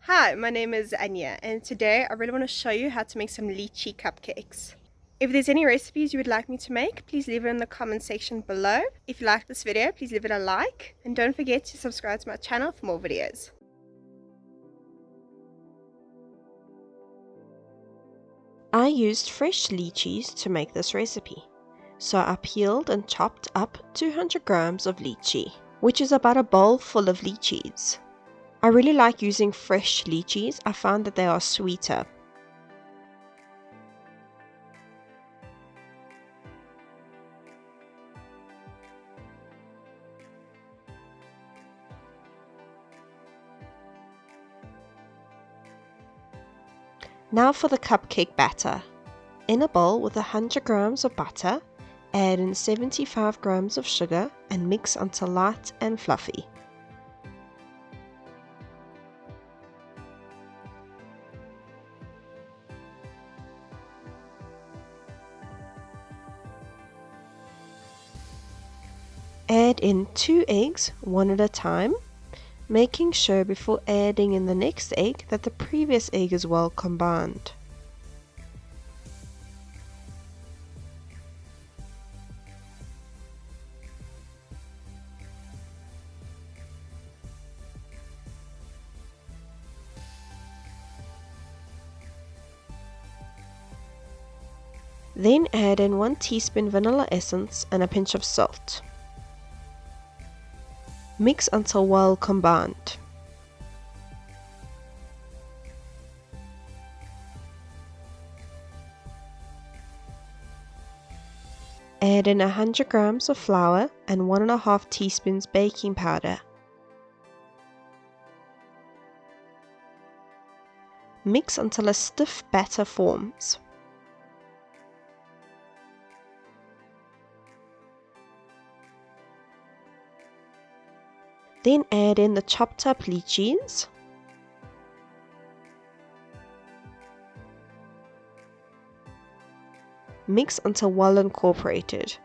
Hi, my name is Anya, and today I really want to show you how to make some lychee cupcakes. If there's any recipes you would like me to make, please leave it in the comment section below. If you like this video, please leave it a like, and don't forget to subscribe to my channel for more videos. I used fresh lychees to make this recipe, so I peeled and chopped up 200 grams of lychee, which is about a bowl full of lychees. I really like using fresh lychees. I found that they are sweeter. Now for the cupcake batter. In a bowl with 100 grams of butter, add in 75 grams of sugar and mix until light and fluffy. Add in 2 eggs, one at a time, making sure before adding in the next egg that the previous egg is well combined. Then add in 1 teaspoon vanilla essence and a pinch of salt. Mix until well combined. Add in 100 grams of flour and 1.5 teaspoons baking powder. Mix until a stiff batter forms. Then add in the chopped up lychees. Mix until well incorporated.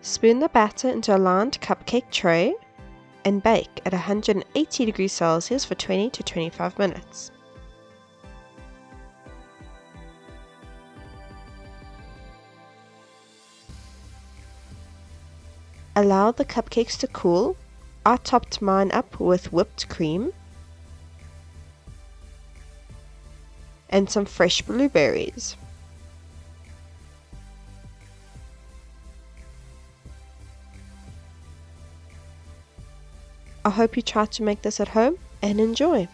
Spoon the batter into a lined cupcake tray and bake at 180 degrees Celsius for 20 to 25 minutes. Allow the cupcakes to cool. I topped mine up with whipped cream and some fresh blueberries. I hope you try to make this at home and enjoy.